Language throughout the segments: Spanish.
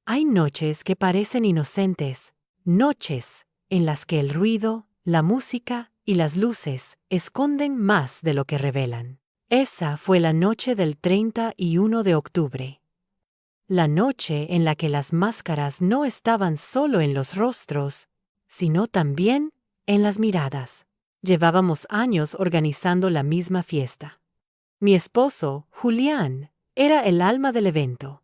Hay noches que parecen inocentes, noches en las que el ruido, la música y las luces esconden más de lo que revelan. Esa fue la noche del 31 de octubre. La noche en la que las máscaras no estaban solo en los rostros, sino también en las miradas. Llevábamos años organizando la misma fiesta. Mi esposo, Julián, era el alma del evento.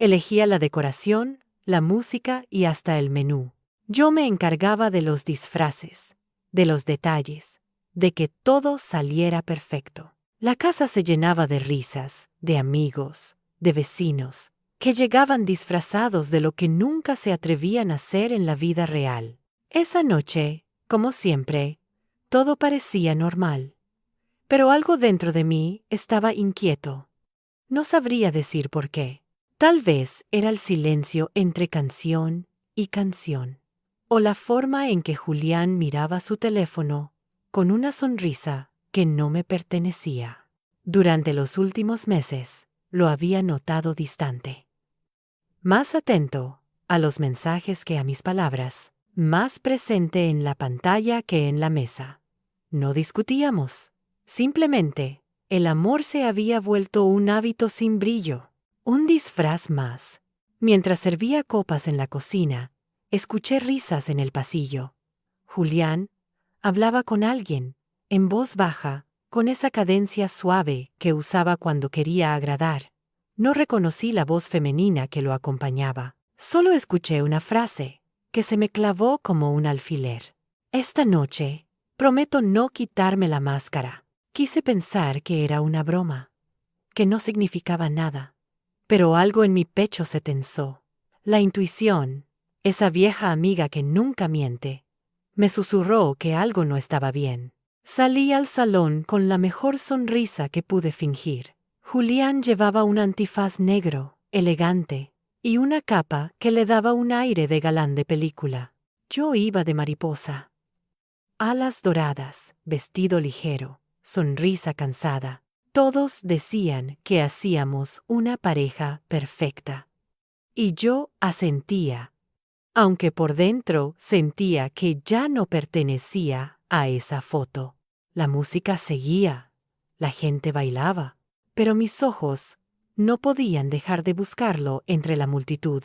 Elegía la decoración, la música y hasta el menú. Yo me encargaba de los disfraces, de los detalles, de que todo saliera perfecto. La casa se llenaba de risas, de amigos, de vecinos, que llegaban disfrazados de lo que nunca se atrevían a hacer en la vida real. Esa noche, como siempre, todo parecía normal. Pero algo dentro de mí estaba inquieto. No sabría decir por qué. Tal vez era el silencio entre canción y canción, o la forma en que Julián miraba su teléfono con una sonrisa que no me pertenecía. Durante los últimos meses lo había notado distante. Más atento a los mensajes que a mis palabras, más presente en la pantalla que en la mesa. No discutíamos. Simplemente, el amor se había vuelto un hábito sin brillo. Un disfraz más. Mientras servía copas en la cocina, escuché risas en el pasillo. Julián hablaba con alguien, en voz baja, con esa cadencia suave que usaba cuando quería agradar. No reconocí la voz femenina que lo acompañaba. Solo escuché una frase, que se me clavó como un alfiler. Esta noche, prometo no quitarme la máscara. Quise pensar que era una broma, que no significaba nada. Pero algo en mi pecho se tensó. La intuición, esa vieja amiga que nunca miente, me susurró que algo no estaba bien. Salí al salón con la mejor sonrisa que pude fingir. Julián llevaba un antifaz negro, elegante, y una capa que le daba un aire de galán de película. Yo iba de mariposa. Alas doradas, vestido ligero, sonrisa cansada. Todos decían que hacíamos una pareja perfecta. Y yo asentía, aunque por dentro sentía que ya no pertenecía a esa foto. La música seguía, la gente bailaba, pero mis ojos no podían dejar de buscarlo entre la multitud.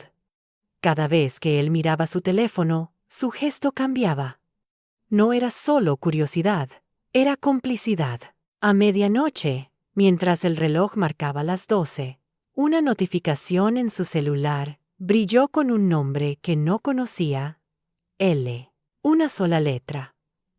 Cada vez que él miraba su teléfono, su gesto cambiaba. No era solo curiosidad, era complicidad. A medianoche, mientras el reloj marcaba las 12, una notificación en su celular brilló con un nombre que no conocía. L. Una sola letra.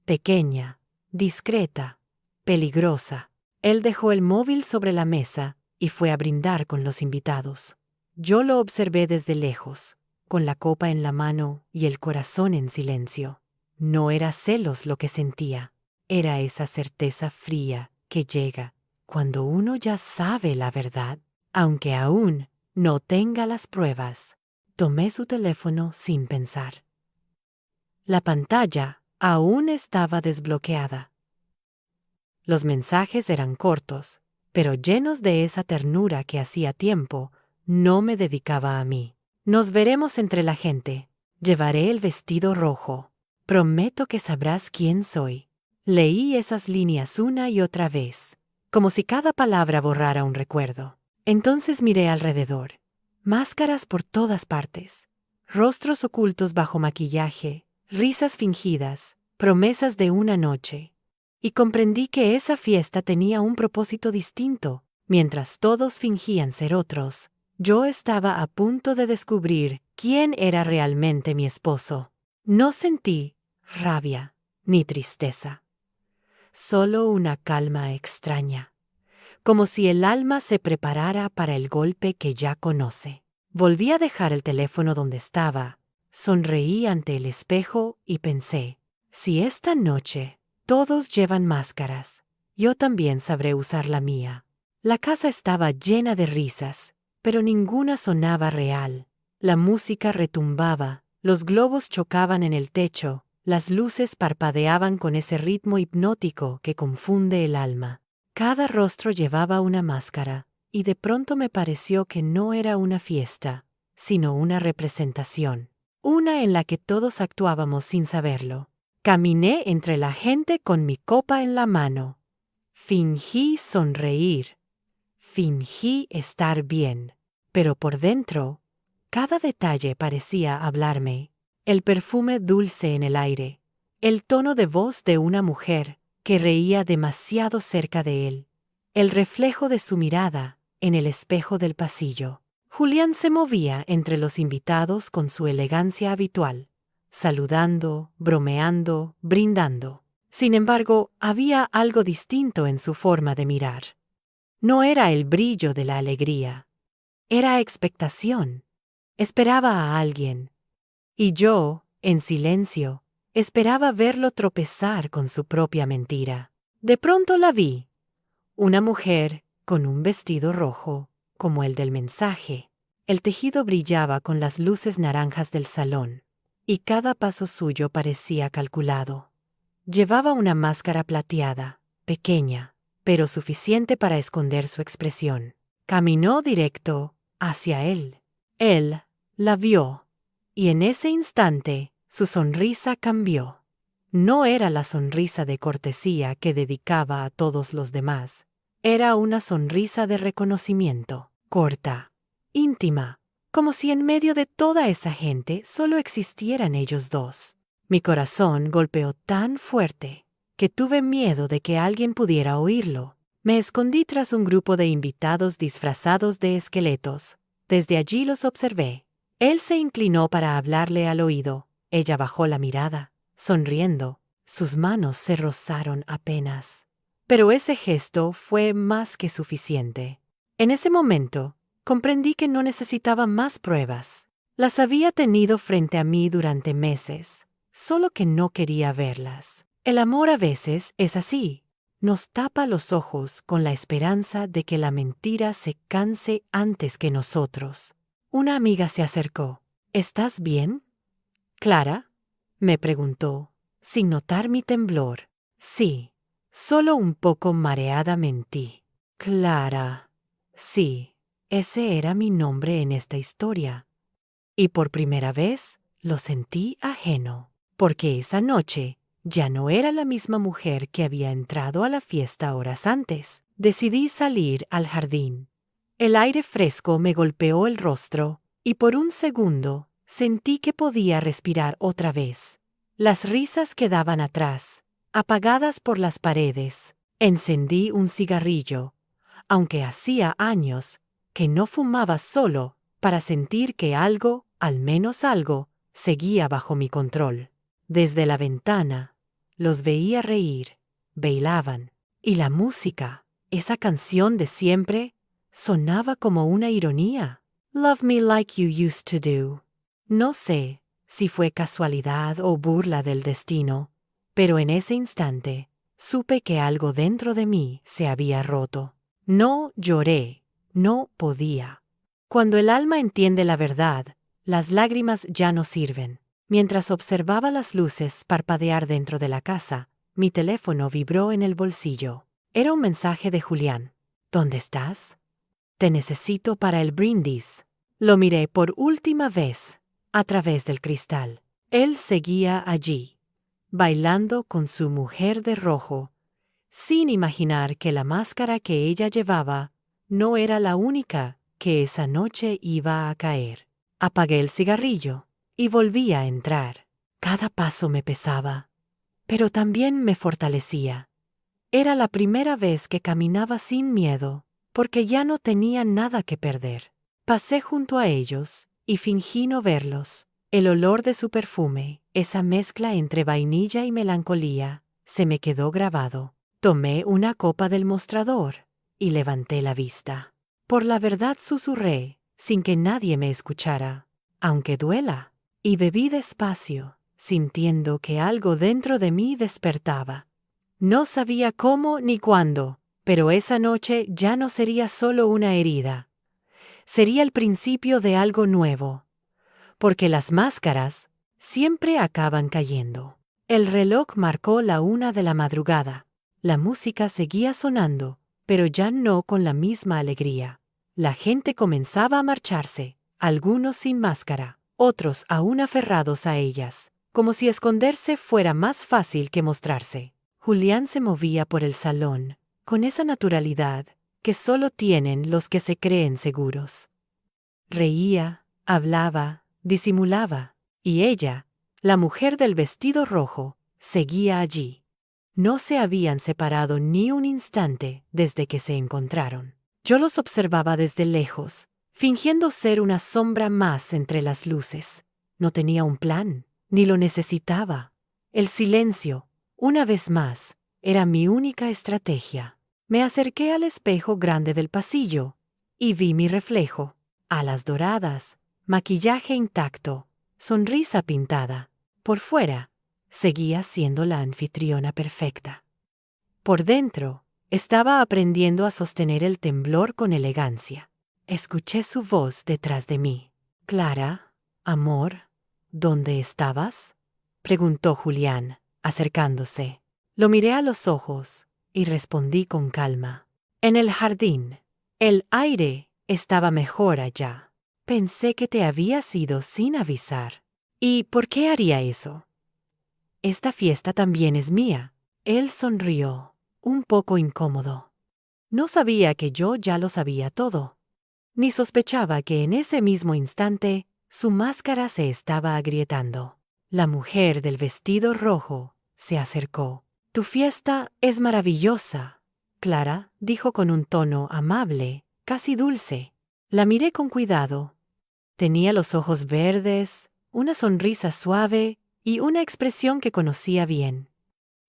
Pequeña, discreta, peligrosa. Él dejó el móvil sobre la mesa y fue a brindar con los invitados. Yo lo observé desde lejos, con la copa en la mano y el corazón en silencio. No era celos lo que sentía, era esa certeza fría que llega cuando uno ya sabe la verdad, aunque aún no tenga las pruebas. Tomé su teléfono sin pensar. La pantalla aún estaba desbloqueada. Los mensajes eran cortos, pero llenos de esa ternura que hacía tiempo no me dedicaba a mí. Nos veremos entre la gente. Llevaré el vestido rojo. Prometo que sabrás quién soy. Leí esas líneas una y otra vez, como si cada palabra borrara un recuerdo. Entonces miré alrededor. Máscaras por todas partes. Rostros ocultos bajo maquillaje, risas fingidas, promesas de una noche. Y comprendí que esa fiesta tenía un propósito distinto. Mientras todos fingían ser otros, yo estaba a punto de descubrir quién era realmente mi esposo. No sentí rabia ni tristeza. Solo una calma extraña, como si el alma se preparara para el golpe que ya conoce. Volví a dejar el teléfono donde estaba, sonreí ante el espejo y pensé, si esta noche todos llevan máscaras, yo también sabré usar la mía. La casa estaba llena de risas, pero ninguna sonaba real. La música retumbaba, los globos chocaban en el techo, las luces parpadeaban con ese ritmo hipnótico que confunde el alma. Cada rostro llevaba una máscara, y de pronto me pareció que no era una fiesta, sino una representación, una en la que todos actuábamos sin saberlo. Caminé entre la gente con mi copa en la mano. Fingí sonreír. Fingí estar bien. Pero por dentro, cada detalle parecía hablarme. El perfume dulce en el aire. El tono de voz de una mujer que reía demasiado cerca de él. El reflejo de su mirada en el espejo del pasillo. Julián se movía entre los invitados con su elegancia habitual, saludando, bromeando, brindando. Sin embargo, había algo distinto en su forma de mirar. No era el brillo de la alegría. Era expectación. Esperaba a alguien. Y yo, en silencio, esperaba verlo tropezar con su propia mentira. De pronto la vi. Una mujer con un vestido rojo, como el del mensaje. El tejido brillaba con las luces naranjas del salón, y cada paso suyo parecía calculado. Llevaba una máscara plateada, pequeña, pero suficiente para esconder su expresión. Caminó directo hacia él. Él la vio, y en ese instante su sonrisa cambió. No era la sonrisa de cortesía que dedicaba a todos los demás. Era una sonrisa de reconocimiento, corta, íntima, como si en medio de toda esa gente solo existieran ellos dos. Mi corazón golpeó tan fuerte que tuve miedo de que alguien pudiera oírlo. Me escondí tras un grupo de invitados disfrazados de esqueletos. Desde allí los observé. Él se inclinó para hablarle al oído. Ella bajó la mirada, sonriendo. Sus manos se rozaron apenas. Pero ese gesto fue más que suficiente. En ese momento, comprendí que no necesitaba más pruebas. Las había tenido frente a mí durante meses, solo que no quería verlas. El amor a veces es así. Nos tapa los ojos con la esperanza de que la mentira se canse antes que nosotros. Una amiga se acercó. ¿Estás bien, Clara?, me preguntó, sin notar mi temblor. Sí. Solo un poco mareada mentí. Clara. Sí, ese era mi nombre en esta historia. Y por primera vez lo sentí ajeno, porque esa noche ya no era la misma mujer que había entrado a la fiesta horas antes. Decidí salir al jardín. El aire fresco me golpeó el rostro, y por un segundo sentí que podía respirar otra vez. Las risas quedaban atrás, apagadas por las paredes. Encendí un cigarrillo, aunque hacía años que no fumaba, solo para sentir que algo, al menos algo, seguía bajo mi control. Desde la ventana, los veía reír, bailaban, y la música, esa canción de siempre, sonaba como una ironía. Love me like you used to do. No sé si fue casualidad o burla del destino, pero en ese instante supe que algo dentro de mí se había roto. No lloré, no podía. Cuando el alma entiende la verdad, las lágrimas ya no sirven. Mientras observaba las luces parpadear dentro de la casa, mi teléfono vibró en el bolsillo. Era un mensaje de Julián. ¿Dónde estás? Te necesito para el brindis. Lo miré por última vez, a través del cristal. Él seguía allí, bailando con su mujer de rojo, sin imaginar que la máscara que ella llevaba no era la única que esa noche iba a caer. Apagué el cigarrillo y volví a entrar. Cada paso me pesaba, pero también me fortalecía. Era la primera vez que caminaba sin miedo, porque ya no tenía nada que perder. Pasé junto a ellos y fingí no verlos. El olor de su perfume, esa mezcla entre vainilla y melancolía, se me quedó grabado. Tomé una copa del mostrador y levanté la vista. Por la verdad susurré, sin que nadie me escuchara, aunque duela, y bebí despacio, sintiendo que algo dentro de mí despertaba. No sabía cómo ni cuándo, pero esa noche ya no sería solo una herida. Sería el principio de algo nuevo, porque las máscaras siempre acaban cayendo. El reloj marcó la 1 de la madrugada. La música seguía sonando, pero ya no con la misma alegría. La gente comenzaba a marcharse, algunos sin máscara, otros aún aferrados a ellas, como si esconderse fuera más fácil que mostrarse. Julián se movía por el salón, con esa naturalidad que solo tienen los que se creen seguros. Reía, hablaba, disimulaba, y ella, la mujer del vestido rojo, seguía allí. No se habían separado ni un instante desde que se encontraron. Yo los observaba desde lejos, fingiendo ser una sombra más entre las luces. No tenía un plan, ni lo necesitaba. El silencio, una vez más, era mi única estrategia. Me acerqué al espejo grande del pasillo y vi mi reflejo. Alas doradas, maquillaje intacto, sonrisa pintada. Por fuera, seguía siendo la anfitriona perfecta. Por dentro, estaba aprendiendo a sostener el temblor con elegancia. Escuché su voz detrás de mí. «Clara, amor, ¿dónde estabas?», preguntó Julián, acercándose. Lo miré a los ojos y respondí con calma. «En el jardín. El aire estaba mejor allá. Pensé que te habías ido sin avisar». «¿Y por qué haría eso? Esta fiesta también es mía». Él sonrió, un poco incómodo. No sabía que yo ya lo sabía todo, ni sospechaba que en ese mismo instante su máscara se estaba agrietando. La mujer del vestido rojo se acercó. «Tu fiesta es maravillosa», Clara dijo con un tono amable, casi dulce. La miré con cuidado. Tenía los ojos verdes, una sonrisa suave y una expresión que conocía bien.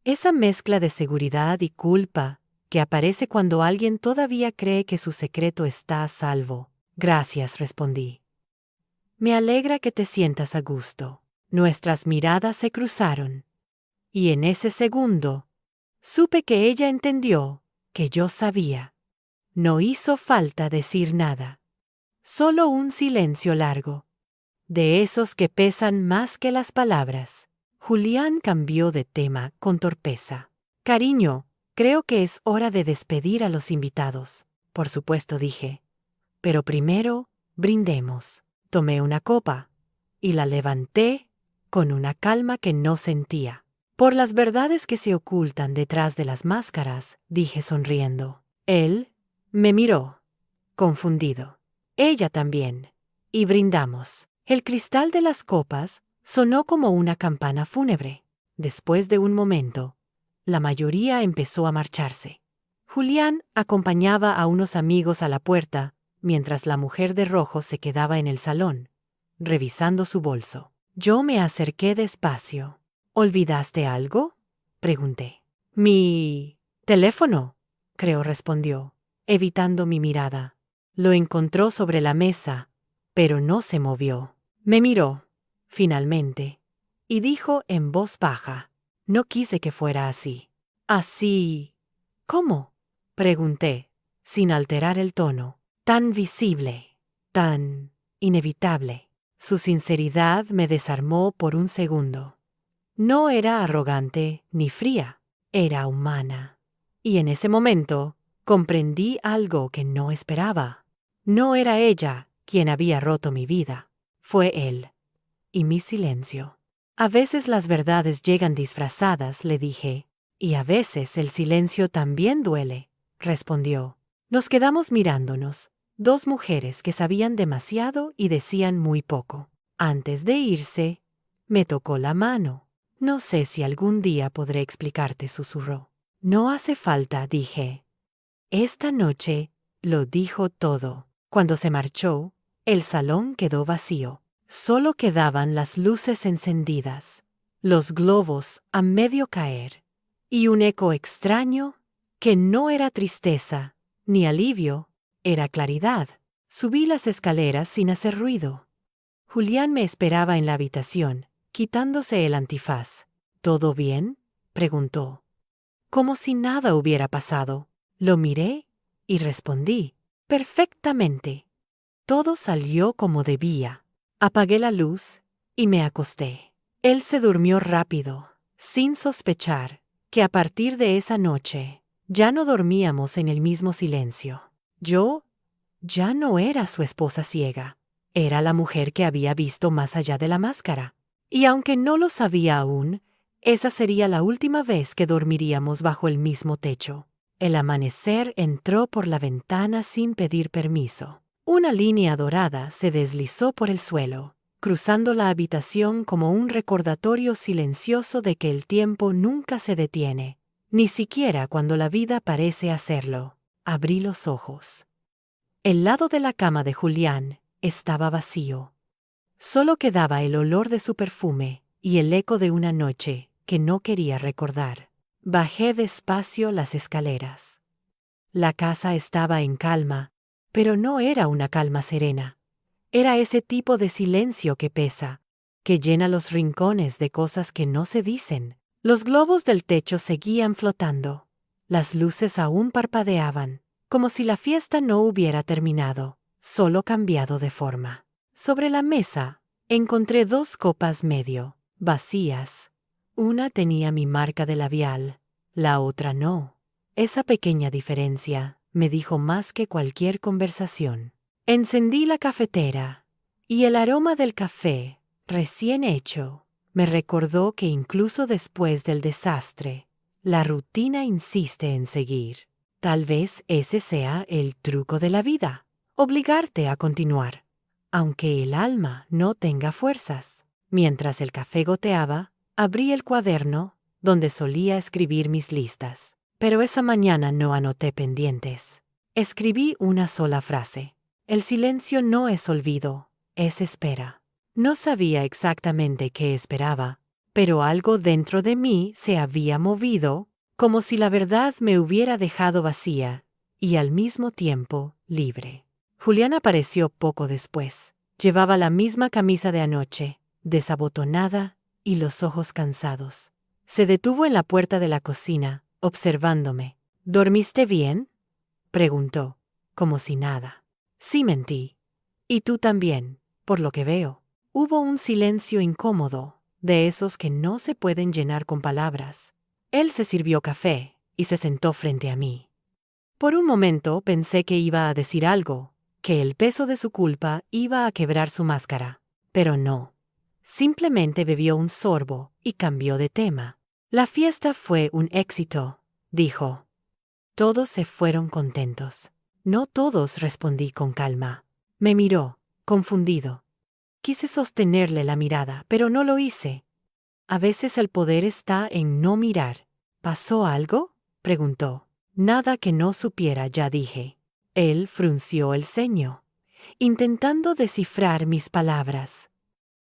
Esa mezcla de seguridad y culpa que aparece cuando alguien todavía cree que su secreto está a salvo. «Gracias», respondí. «Me alegra que te sientas a gusto». Nuestras miradas se cruzaron. Y en ese segundo, supe que ella entendió que yo sabía. No hizo falta decir nada. Solo un silencio largo, de esos que pesan más que las palabras. Julián cambió de tema con torpeza. «Cariño, creo que es hora de despedir a los invitados». «Por supuesto», dije. «Pero primero, brindemos». Tomé una copa y la levanté con una calma que no sentía. «Por las verdades que se ocultan detrás de las máscaras», dije sonriendo. Él me miró, confundido. Ella también. Y brindamos. El cristal de las copas sonó como una campana fúnebre. Después de un momento, la mayoría empezó a marcharse. Julián acompañaba a unos amigos a la puerta, mientras la mujer de rojo se quedaba en el salón, revisando su bolso. Yo me acerqué despacio. «¿Olvidaste algo?», pregunté. «Mi teléfono», creo respondió, evitando mi mirada. Lo encontró sobre la mesa, pero no se movió. Me miró, finalmente, y dijo en voz baja. No quise que fuera así. «¿Así? ¿Cómo?», pregunté, sin alterar el tono. «Tan visible, tan inevitable». Su sinceridad me desarmó por un segundo. No era arrogante ni fría, era humana. Y en ese momento comprendí algo que no esperaba. No era ella quien había roto mi vida, fue él. Y mi silencio. «A veces las verdades llegan disfrazadas», le dije. «Y a veces el silencio también duele», respondió. Nos quedamos mirándonos, dos mujeres que sabían demasiado y decían muy poco. Antes de irse, me tocó la mano. «No sé si algún día podré explicarte», susurró. «No hace falta», dije. Esta noche lo dijo todo. Cuando se marchó, el salón quedó vacío. Solo quedaban las luces encendidas, los globos a medio caer, y un eco extraño que no era tristeza ni alivio, era claridad. Subí las escaleras sin hacer ruido. Julián me esperaba en la habitación, quitándose el antifaz. «¿Todo bien?», preguntó. Como si nada hubiera pasado. Lo miré y respondí. «Perfectamente». Todo salió como debía. Apagué la luz y me acosté. Él se durmió rápido, sin sospechar que a partir de esa noche ya no dormíamos en el mismo silencio. Yo ya no era su esposa ciega. Era la mujer que había visto más allá de la máscara. Y aunque no lo sabía aún, esa sería la última vez que dormiríamos bajo el mismo techo. El amanecer entró por la ventana sin pedir permiso. Una línea dorada se deslizó por el suelo, cruzando la habitación como un recordatorio silencioso de que el tiempo nunca se detiene, ni siquiera cuando la vida parece hacerlo. Abrí los ojos. El lado de la cama de Julián estaba vacío. Solo quedaba el olor de su perfume y el eco de una noche que no quería recordar. Bajé despacio las escaleras. La casa estaba en calma, pero no era una calma serena. Era ese tipo de silencio que pesa, que llena los rincones de cosas que no se dicen. Los globos del techo seguían flotando. Las luces aún parpadeaban, como si la fiesta no hubiera terminado, solo cambiado de forma. Sobre la mesa, encontré 2 copas medio, vacías. Una tenía mi marca de labial, la otra no. Esa pequeña diferencia me dijo más que cualquier conversación. Encendí la cafetera, y el aroma del café, recién hecho, me recordó que incluso después del desastre, la rutina insiste en seguir. Tal vez ese sea el truco de la vida, obligarte a continuar, aunque el alma no tenga fuerzas. Mientras el café goteaba, abrí el cuaderno donde solía escribir mis listas. Pero esa mañana no anoté pendientes. Escribí una sola frase. El silencio no es olvido, es espera. No sabía exactamente qué esperaba, pero algo dentro de mí se había movido, como si la verdad me hubiera dejado vacía y al mismo tiempo libre. Julián apareció poco después. Llevaba la misma camisa de anoche, desabotonada y los ojos cansados. Se detuvo en la puerta de la cocina, observándome. ¿Dormiste bien?, preguntó, como si nada. Sí, mentí. Y tú también, por lo que veo. Hubo un silencio incómodo, de esos que no se pueden llenar con palabras. Él se sirvió café y se sentó frente a mí. Por un momento pensé que iba a decir algo, que el peso de su culpa iba a quebrar su máscara. Pero no. Simplemente bebió un sorbo y cambió de tema. La fiesta fue un éxito, dijo. Todos se fueron contentos. No todos, respondí con calma. Me miró, confundido. Quise sostenerle la mirada, pero no lo hice. A veces el poder está en no mirar. ¿Pasó algo?, preguntó. Nada que no supiera, ya dije. Él frunció el ceño, intentando descifrar mis palabras.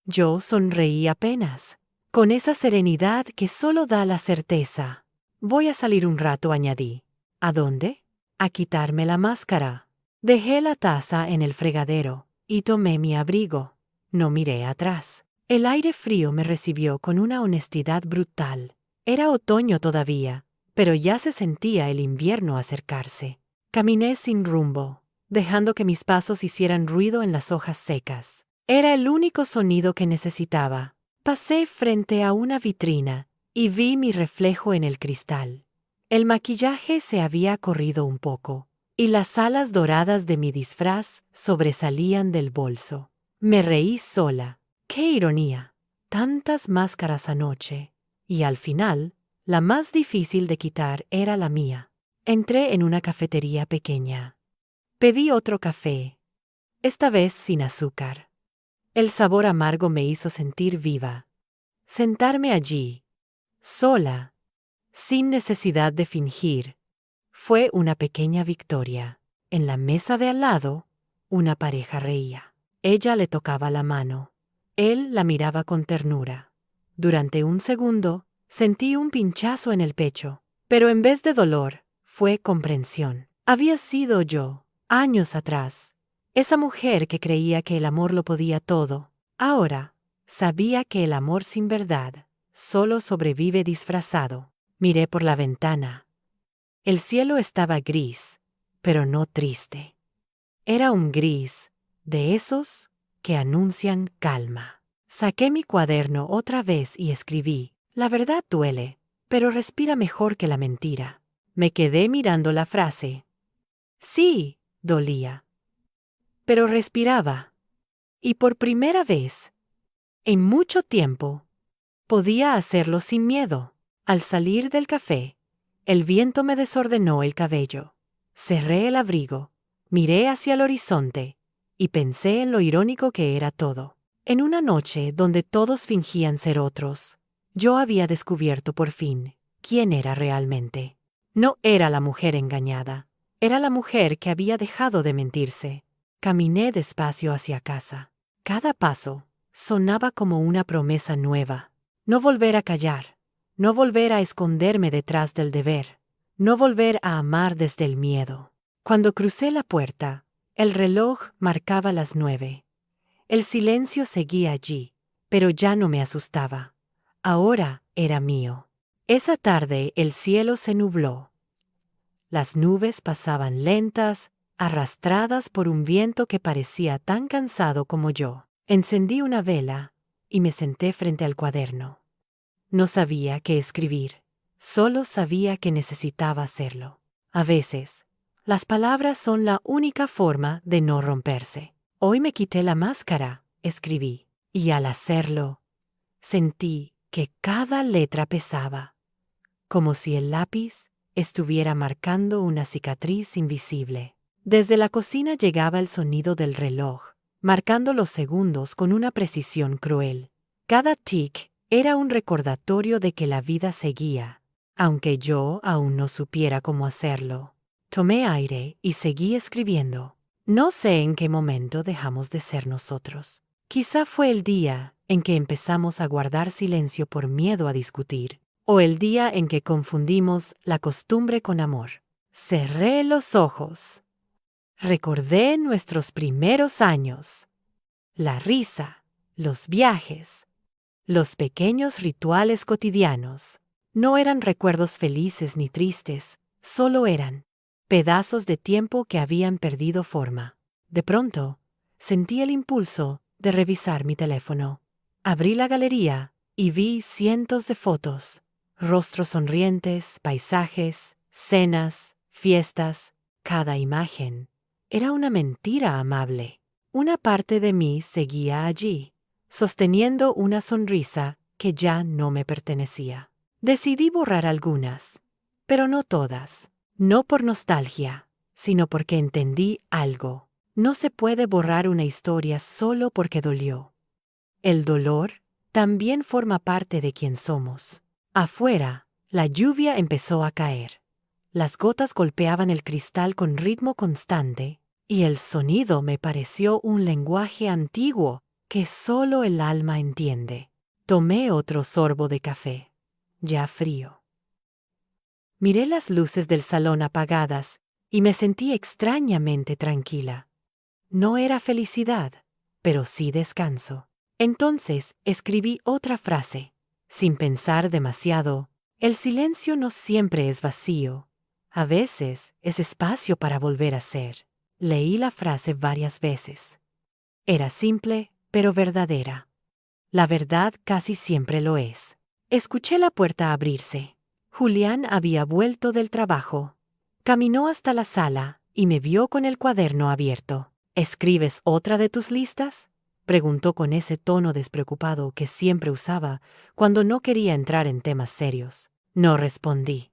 Yo sonreí apenas, con esa serenidad que solo da la certeza. Voy a salir un rato, añadí. ¿A dónde? A quitarme la máscara. Dejé la taza en el fregadero y tomé mi abrigo. No miré atrás. El aire frío me recibió con una honestidad brutal. Era otoño todavía, pero ya se sentía el invierno acercarse. Caminé sin rumbo, dejando que mis pasos hicieran ruido en las hojas secas. Era el único sonido que necesitaba. Pasé frente a una vitrina y vi mi reflejo en el cristal. El maquillaje se había corrido un poco, y las alas doradas de mi disfraz sobresalían del bolso. Me reí sola. ¡Qué ironía! Tantas máscaras anoche. Y al final, la más difícil de quitar era la mía. Entré en una cafetería pequeña. Pedí otro café, esta vez sin azúcar. El sabor amargo me hizo sentir viva. Sentarme allí, sola, sin necesidad de fingir, fue una pequeña victoria. En la mesa de al lado, una pareja reía. Ella le tocaba la mano. Él la miraba con ternura. Durante un segundo, sentí un pinchazo en el pecho, pero en vez de dolor, fue comprensión. Había sido yo, años atrás, esa mujer que creía que el amor lo podía todo. Ahora, sabía que el amor sin verdad solo sobrevive disfrazado. Miré por la ventana. El cielo estaba gris, pero no triste. Era un gris de esos que anuncian calma. Saqué mi cuaderno otra vez y escribí: la verdad duele, pero respira mejor que la mentira. Me quedé mirando la frase. Sí, dolía, pero respiraba. Y por primera vez, en mucho tiempo, podía hacerlo sin miedo. Al salir del café, el viento me desordenó el cabello. Cerré el abrigo, miré hacia el horizonte y pensé en lo irónico que era todo. En una noche donde todos fingían ser otros, yo había descubierto por fin quién era realmente. No era la mujer engañada, era la mujer que había dejado de mentirse. Caminé despacio hacia casa. Cada paso sonaba como una promesa nueva. No volver a callar, no volver a esconderme detrás del deber, no volver a amar desde el miedo. Cuando crucé la puerta, el reloj marcaba las 9. El silencio seguía allí, pero ya no me asustaba. Ahora era mío. Esa tarde el cielo se nubló. Las nubes pasaban lentas, arrastradas por un viento que parecía tan cansado como yo. Encendí una vela y me senté frente al cuaderno. No sabía qué escribir, solo sabía que necesitaba hacerlo. A veces, las palabras son la única forma de no romperse. Hoy me quité la máscara, escribí, y al hacerlo, sentí que cada letra pesaba, como si el lápiz estuviera marcando una cicatriz invisible. Desde la cocina llegaba el sonido del reloj, marcando los segundos con una precisión cruel. Cada tic era un recordatorio de que la vida seguía, aunque yo aún no supiera cómo hacerlo. Tomé aire y seguí escribiendo. No sé en qué momento dejamos de ser nosotros. Quizá fue el día en que empezamos a guardar silencio por miedo a discutir, o el día en que confundimos la costumbre con amor. Cerré los ojos. Recordé nuestros primeros años, la risa, los viajes, los pequeños rituales cotidianos. No eran recuerdos felices ni tristes, solo eran pedazos de tiempo que habían perdido forma. De pronto, sentí el impulso de revisar mi teléfono. Abrí la galería y vi cientos de fotos, rostros sonrientes, paisajes, cenas, fiestas. Cada imagen era una mentira amable. Una parte de mí seguía allí, sosteniendo una sonrisa que ya no me pertenecía. Decidí borrar algunas, pero no todas. No por nostalgia, sino porque entendí algo. No se puede borrar una historia solo porque dolió. El dolor también forma parte de quien somos. Afuera, la lluvia empezó a caer. Las gotas golpeaban el cristal con ritmo constante, y el sonido me pareció un lenguaje antiguo que solo el alma entiende. Tomé otro sorbo de café, ya frío. Miré las luces del salón apagadas y me sentí extrañamente tranquila. No era felicidad, pero sí descanso. Entonces escribí otra frase. Sin pensar demasiado, el silencio no siempre es vacío. A veces es espacio para volver a ser. Leí la frase varias veces. Era simple, pero verdadera. La verdad casi siempre lo es. Escuché la puerta abrirse. Julián había vuelto del trabajo. Caminó hasta la sala y me vio con el cuaderno abierto. ¿Escribes otra de tus listas?, preguntó con ese tono despreocupado que siempre usaba cuando no quería entrar en temas serios. No respondí.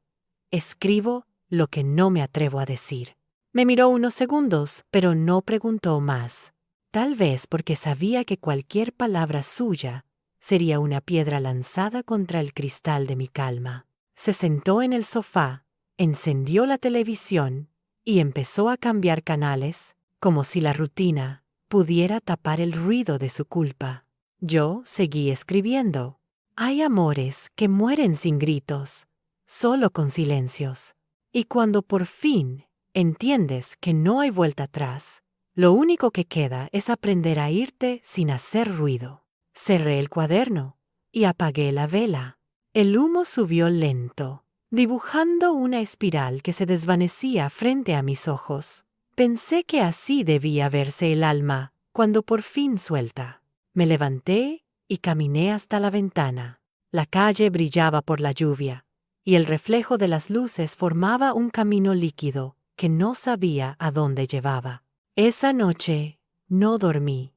Escribo lo que no me atrevo a decir. Me miró unos segundos, pero no preguntó más. Tal vez porque sabía que cualquier palabra suya sería una piedra lanzada contra el cristal de mi calma. Se sentó en el sofá, encendió la televisión y empezó a cambiar canales, como si la rutina pudiera tapar el ruido de su culpa. Yo seguí escribiendo. Hay amores que mueren sin gritos, solo con silencios. Y cuando por fin entiendes que no hay vuelta atrás, lo único que queda es aprender a irte sin hacer ruido. Cerré el cuaderno y apagué la vela. El humo subió lento, dibujando una espiral que se desvanecía frente a mis ojos. Pensé que así debía verse el alma cuando por fin suelta. Me levanté y caminé hasta la ventana. La calle brillaba por la lluvia, y el reflejo de las luces formaba un camino líquido que no sabía a dónde llevaba. Esa noche no dormí.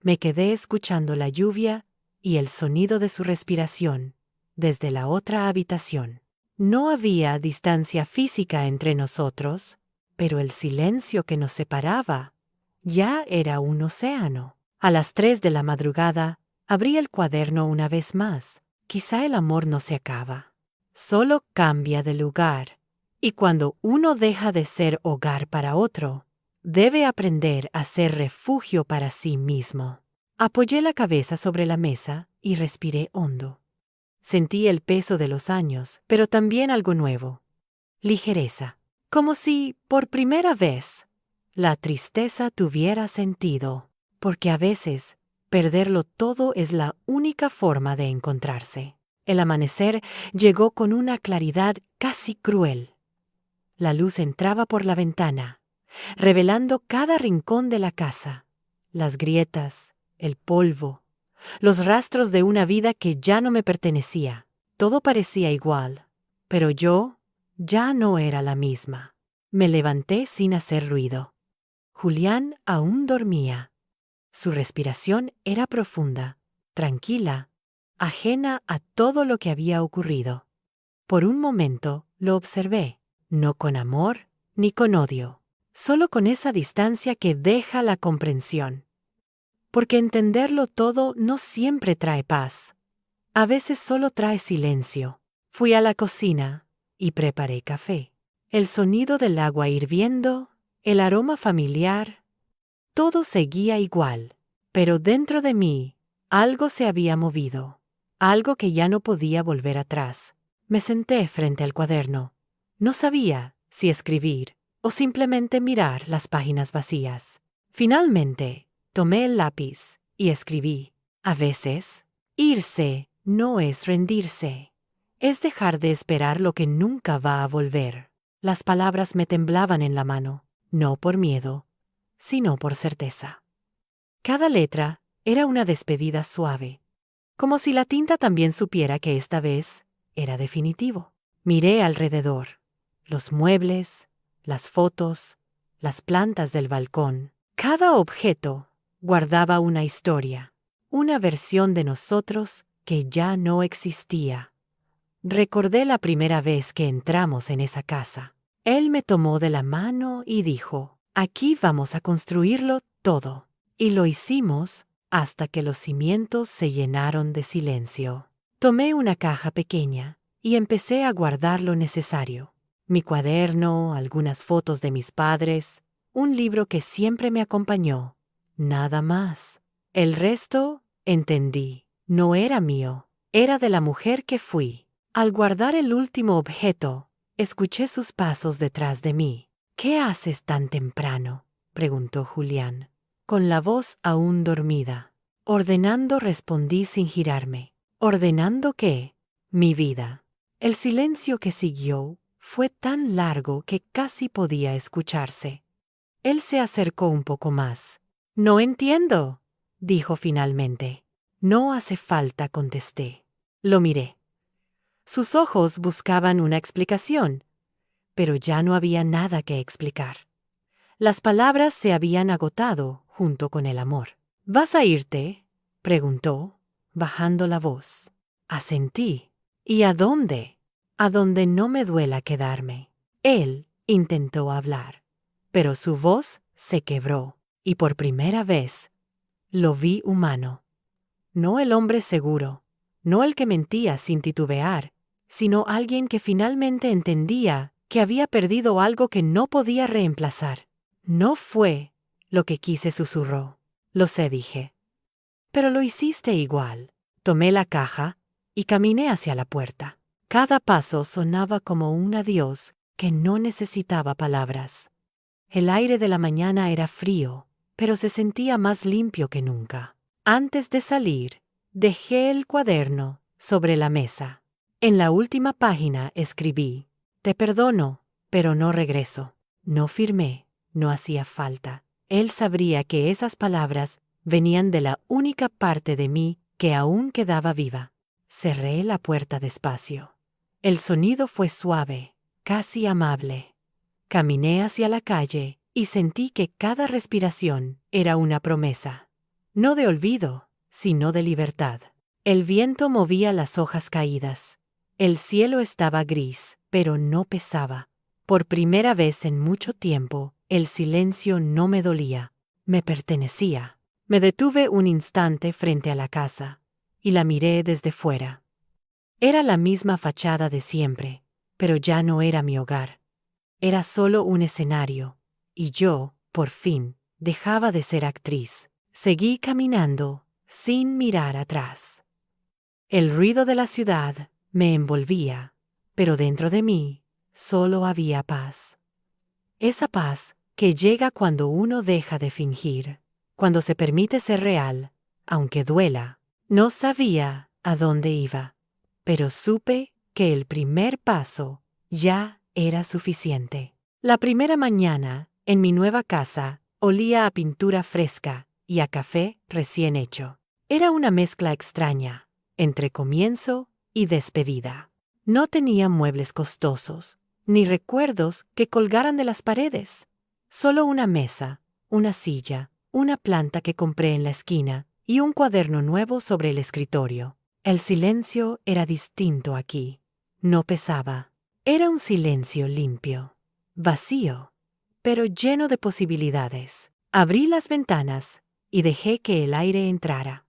Me quedé escuchando la lluvia y el sonido de su respiración desde la otra habitación. No había distancia física entre nosotros, pero el silencio que nos separaba ya era un océano. A las 3 de la madrugada, abrí el cuaderno una vez más. Quizá el amor no se acaba, solo cambia de lugar. Y cuando uno deja de ser hogar para otro, debe aprender a ser refugio para sí mismo. Apoyé la cabeza sobre la mesa y respiré hondo. Sentí el peso de los años, pero también algo nuevo. Ligereza. Como si, por primera vez, la tristeza tuviera sentido. Porque a veces, perderlo todo es la única forma de encontrarse. El amanecer llegó con una claridad casi cruel. La luz entraba por la ventana, revelando cada rincón de la casa, las grietas, el polvo, los rastros de una vida que ya no me pertenecía. Todo parecía igual, pero yo ya no era la misma. Me levanté sin hacer ruido. Julián aún dormía. Su respiración era profunda, tranquila, ajena a todo lo que había ocurrido. Por un momento lo observé, no con amor ni con odio, solo con esa distancia que deja la comprensión. Porque entenderlo todo no siempre trae paz. A veces solo trae silencio. Fui a la cocina y preparé café. El sonido del agua hirviendo, el aroma familiar, todo seguía igual. Pero dentro de mí, algo se había movido. Algo que ya no podía volver atrás. Me senté frente al cuaderno. No sabía si escribir o simplemente mirar las páginas vacías. Finalmente, tomé el lápiz y escribí. A veces, irse no es rendirse. Es dejar de esperar lo que nunca va a volver. Las palabras me temblaban en la mano, no por miedo, sino por certeza. Cada letra era una despedida suave, como si la tinta también supiera que esta vez era definitivo. Miré alrededor, los muebles, las fotos, las plantas del balcón. Cada objeto guardaba una historia, una versión de nosotros que ya no existía. Recordé la primera vez que entramos en esa casa. Él me tomó de la mano y dijo, aquí vamos a construirlo todo. Y lo hicimos hasta que los cimientos se llenaron de silencio. Tomé una caja pequeña y empecé a guardar lo necesario. Mi cuaderno, algunas fotos de mis padres, un libro que siempre me acompañó. Nada más. El resto, entendí, no era mío, era de la mujer que fui. Al guardar el último objeto, escuché sus pasos detrás de mí. ¿Qué haces tan temprano?, preguntó Julián, con la voz aún dormida. Ordenando, respondí sin girarme. ¿Ordenando qué? Mi vida. El silencio que siguió fue tan largo que casi podía escucharse. Él se acercó un poco más. No entiendo, dijo finalmente. No hace falta, contesté. Lo miré. Sus ojos buscaban una explicación, pero ya no había nada que explicar. Las palabras se habían agotado junto con el amor. ¿Vas a irte?, preguntó, bajando la voz. Asentí. ¿Y a dónde? A donde no me duela quedarme. Él intentó hablar, pero su voz se quebró, y por primera vez lo vi humano. No el hombre seguro, no el que mentía sin titubear, sino alguien que finalmente entendía que había perdido algo que no podía reemplazar. No fue lo que quise, susurró. Lo sé, dije. Pero lo hiciste igual. Tomé la caja y caminé hacia la puerta. Cada paso sonaba como un adiós que no necesitaba palabras. El aire de la mañana era frío, pero se sentía más limpio que nunca. Antes de salir, dejé el cuaderno sobre la mesa. En la última página escribí: te perdono, pero no regreso. No firmé, no hacía falta. Él sabría que esas palabras venían de la única parte de mí que aún quedaba viva. Cerré la puerta despacio. El sonido fue suave, casi amable. Caminé hacia la calle y sentí que cada respiración era una promesa. no de olvido, sino de libertad. El viento movía las hojas caídas. El cielo estaba gris, pero no pesaba. Por primera vez en mucho tiempo, el silencio no me dolía, me pertenecía. Me detuve un instante frente a la casa, y la miré desde fuera. Era la misma fachada de siempre, pero ya no era mi hogar. Era solo un escenario, y yo, por fin, dejaba de ser actriz. Seguí caminando, sin mirar atrás. El ruido de la ciudad me envolvía, pero dentro de mí solo había paz. Esa paz que llega cuando uno deja de fingir, cuando se permite ser real, aunque duela. No sabía a dónde iba, pero supe que el primer paso ya era suficiente. La primera mañana, en mi nueva casa, olía a pintura fresca y a café recién hecho. Era una mezcla extraña, entre comienzo y despedida. No tenía muebles costosos, ni recuerdos que colgaran de las paredes. Solo una mesa, una silla, una planta que compré en la esquina y un cuaderno nuevo sobre el escritorio. El silencio era distinto aquí. No pesaba. Era un silencio limpio, vacío, pero lleno de posibilidades. Abrí las ventanas y dejé que el aire entrara.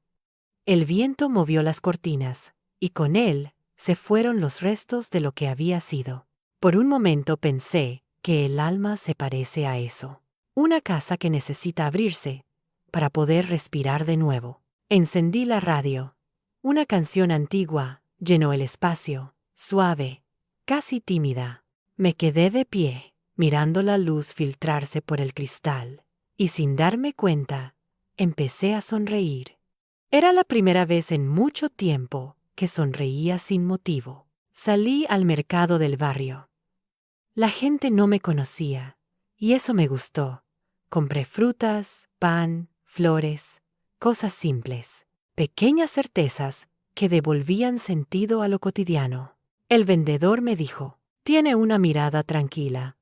El viento movió las cortinas, y con él se fueron los restos de lo que había sido. Por un momento pensé que el alma se parece a eso. Una casa que necesita abrirse para poder respirar de nuevo. Encendí la radio. Una canción antigua llenó el espacio, suave, casi tímida. Me quedé de pie, mirando la luz filtrarse por el cristal, y sin darme cuenta, empecé a sonreír. Era la primera vez en mucho tiempo que sonreía sin motivo. Salí al mercado del barrio. La gente no me conocía, y eso me gustó. Compré frutas, pan, flores, cosas simples, pequeñas certezas que devolvían sentido a lo cotidiano. El vendedor me dijo, «Tiene una mirada tranquila».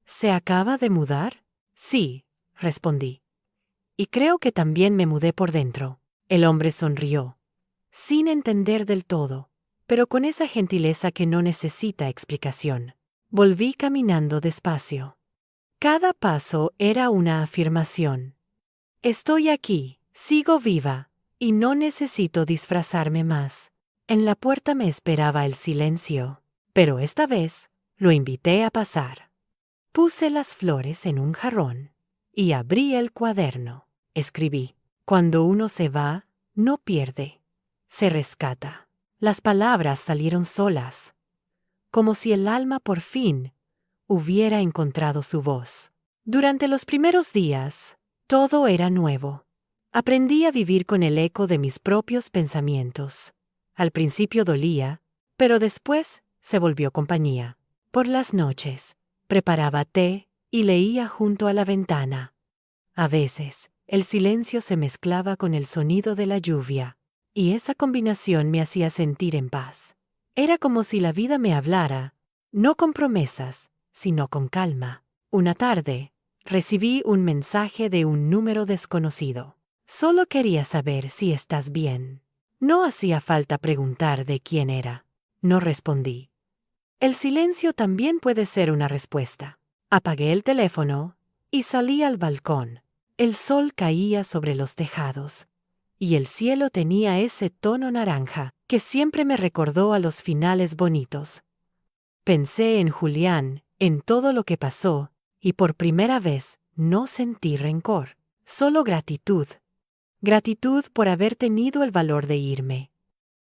«¿Se acaba de mudar?» «Sí», respondí. «Y creo que también me mudé por dentro». El hombre sonrió, sin entender del todo, pero con esa gentileza que no necesita explicación. Volví caminando despacio. Cada paso era una afirmación. Estoy aquí, sigo viva, y no necesito disfrazarme más. En la puerta me esperaba el silencio, pero esta vez lo invité a pasar. Puse las flores en un jarrón y abrí el cuaderno. Escribí. Cuando uno se va, no pierde, se rescata. Las palabras salieron solas, como si el alma por fin hubiera encontrado su voz. Durante los primeros días, todo era nuevo. Aprendí a vivir con el eco de mis propios pensamientos. Al principio dolía, pero después se volvió compañía. Por las noches, preparaba té y leía junto a la ventana. A veces, el silencio se mezclaba con el sonido de la lluvia, y esa combinación me hacía sentir en paz. Era como si la vida me hablara, no con promesas, sino con calma. Una tarde, recibí un mensaje de un número desconocido. Solo quería saber si estás bien. No hacía falta preguntar de quién era. No respondí. El silencio también puede ser una respuesta. Apagué el teléfono y salí al balcón. El sol caía sobre los tejados, y el cielo tenía ese tono naranja que siempre me recordó a los finales bonitos. Pensé en Julián, en todo lo que pasó, y por primera vez no sentí rencor, solo gratitud. Gratitud por haber tenido el valor de irme,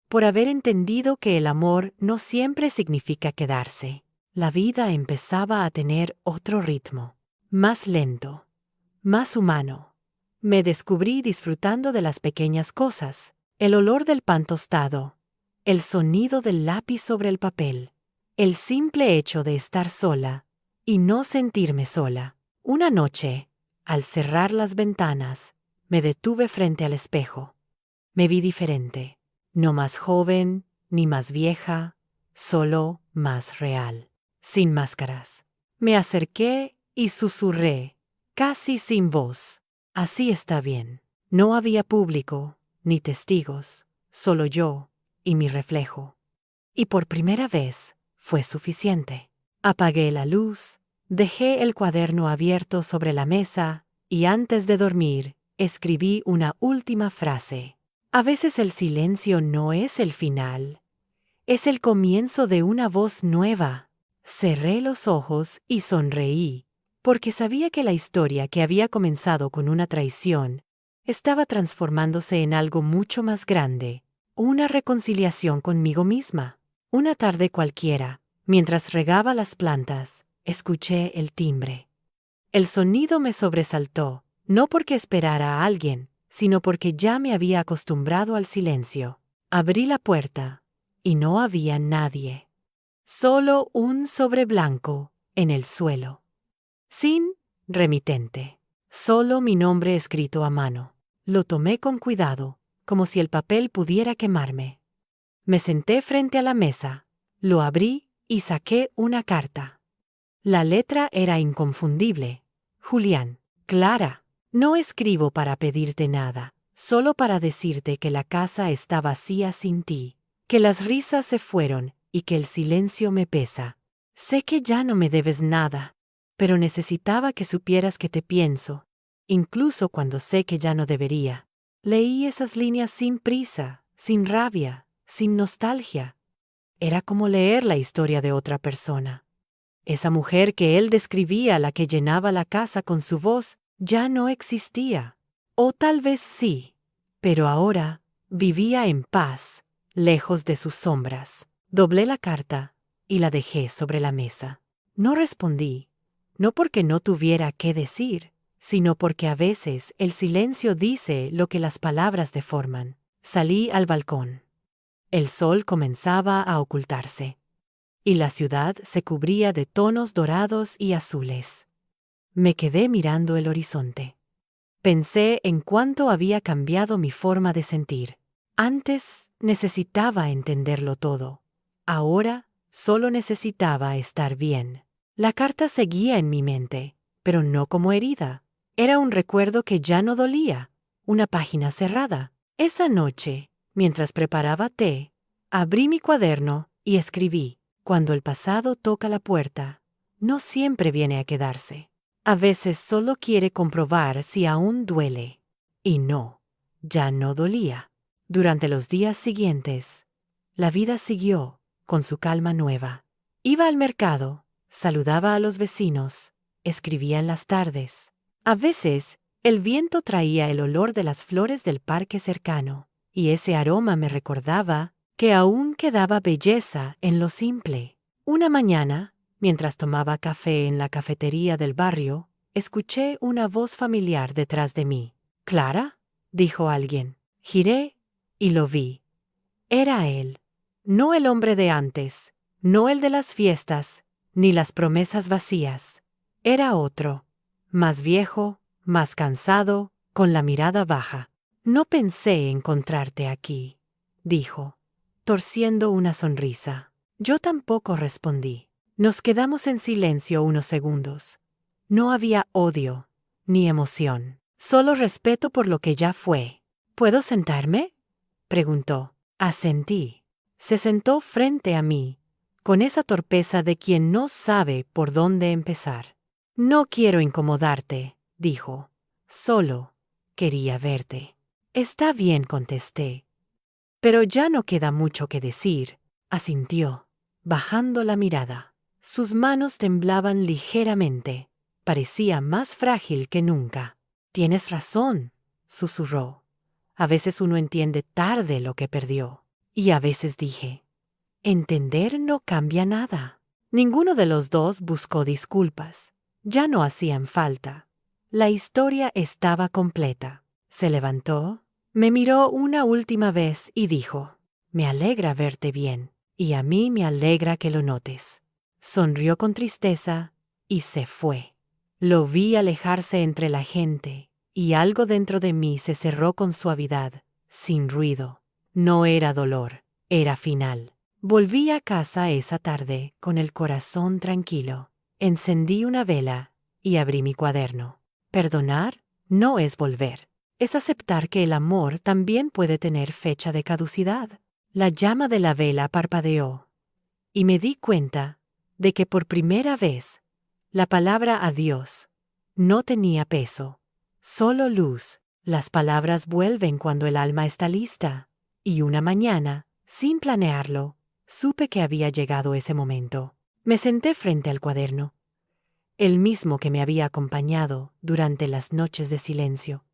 por haber entendido que el amor no siempre significa quedarse. La vida empezaba a tener otro ritmo, más lento, más humano. Me descubrí disfrutando de las pequeñas cosas, el olor del pan tostado, el sonido del lápiz sobre el papel, el simple hecho de estar sola y no sentirme sola. Una noche, al cerrar las ventanas, me detuve frente al espejo. Me vi diferente, no más joven ni más vieja, solo más real, sin máscaras. Me acerqué y susurré, casi sin voz. Así está bien. No había público, ni testigos, solo yo y mi reflejo. Y por primera vez fue suficiente. Apagué la luz, dejé el cuaderno abierto sobre la mesa y antes de dormir escribí una última frase. A veces el silencio no es el final, es el comienzo de una voz nueva. Cerré los ojos y sonreí, porque sabía que la historia que había comenzado con una traición estaba transformándose en algo mucho más grande, una reconciliación conmigo misma. Una tarde cualquiera, mientras regaba las plantas, escuché el timbre. El sonido me sobresaltó, no porque esperara a alguien, sino porque ya me había acostumbrado al silencio. Abrí la puerta, y no había nadie. Solo un sobre blanco en el suelo. Sin remitente. Solo mi nombre escrito a mano. Lo tomé con cuidado, como si el papel pudiera quemarme. Me senté frente a la mesa, lo abrí y saqué una carta. La letra era inconfundible. Julián, Clara, no escribo para pedirte nada, solo para decirte que la casa está vacía sin ti, que las risas se fueron y que el silencio me pesa. Sé que ya no me debes nada, pero necesitaba que supieras que te pienso, incluso cuando sé que ya no debería. Leí esas líneas sin prisa, sin rabia, sin nostalgia. Era como leer la historia de otra persona. Esa mujer que él describía, la que llenaba la casa con su voz, ya no existía. O tal vez sí, pero ahora vivía en paz, lejos de sus sombras. Doblé la carta y la dejé sobre la mesa. No respondí, no porque no tuviera qué decir, sino porque a veces el silencio dice lo que las palabras deforman. Salí al balcón. El sol comenzaba a ocultarse, y la ciudad se cubría de tonos dorados y azules. Me quedé mirando el horizonte. Pensé en cuánto había cambiado mi forma de sentir. Antes necesitaba entenderlo todo. Ahora solo necesitaba estar bien. La carta seguía en mi mente, pero no como herida. Era un recuerdo que ya no dolía, una página cerrada. Esa noche, mientras preparaba té, abrí mi cuaderno y escribí: cuando el pasado toca la puerta, no siempre viene a quedarse. A veces solo quiere comprobar si aún duele. Y no, ya no dolía. Durante los días siguientes, la vida siguió, con su calma nueva. Iba al mercado, saludaba a los vecinos, escribía en las tardes. A veces, el viento traía el olor de las flores del parque cercano, y ese aroma me recordaba que aún quedaba belleza en lo simple. Una mañana, mientras tomaba café en la cafetería del barrio, escuché una voz familiar detrás de mí. «¿Clara?», dijo alguien. Giré y lo vi. Era él. No el hombre de antes, no el de las fiestas, ni las promesas vacías. Era otro, más viejo, más cansado, con la mirada baja. «No pensé encontrarte aquí», dijo, torciendo una sonrisa. Yo tampoco respondí. Nos quedamos en silencio unos segundos. No había odio, ni emoción, solo respeto por lo que ya fue. «¿Puedo sentarme?», preguntó. Asentí. Se sentó frente a mí, con esa torpeza de quien no sabe por dónde empezar. «No quiero incomodarte», dijo. «Solo quería verte». «Está bien», contesté. «Pero ya no queda mucho que decir», asintió, bajando la mirada. Sus manos temblaban ligeramente. Parecía más frágil que nunca. «Tienes razón», susurró. «A veces uno entiende tarde lo que perdió». Y a veces dije: «Entender no cambia nada». Ninguno de los dos buscó disculpas. Ya no hacían falta. La historia estaba completa. Se levantó, me miró una última vez y dijo: «Me alegra verte bien, y a mí me alegra que lo notes». Sonrió con tristeza y se fue. Lo vi alejarse entre la gente, y algo dentro de mí se cerró con suavidad, sin ruido. No era dolor, era final. Volví a casa esa tarde con el corazón tranquilo. Encendí una vela y abrí mi cuaderno. Perdonar no es volver. es aceptar que el amor también puede tener fecha de caducidad. La llama de la vela parpadeó, y me di cuenta de que por primera vez la palabra adiós no tenía peso, solo luz. Las palabras vuelven cuando el alma está lista, y una mañana, sin planearlo, supe que había llegado ese momento. Me senté frente al cuaderno, el mismo que me había acompañado durante las noches de silencio,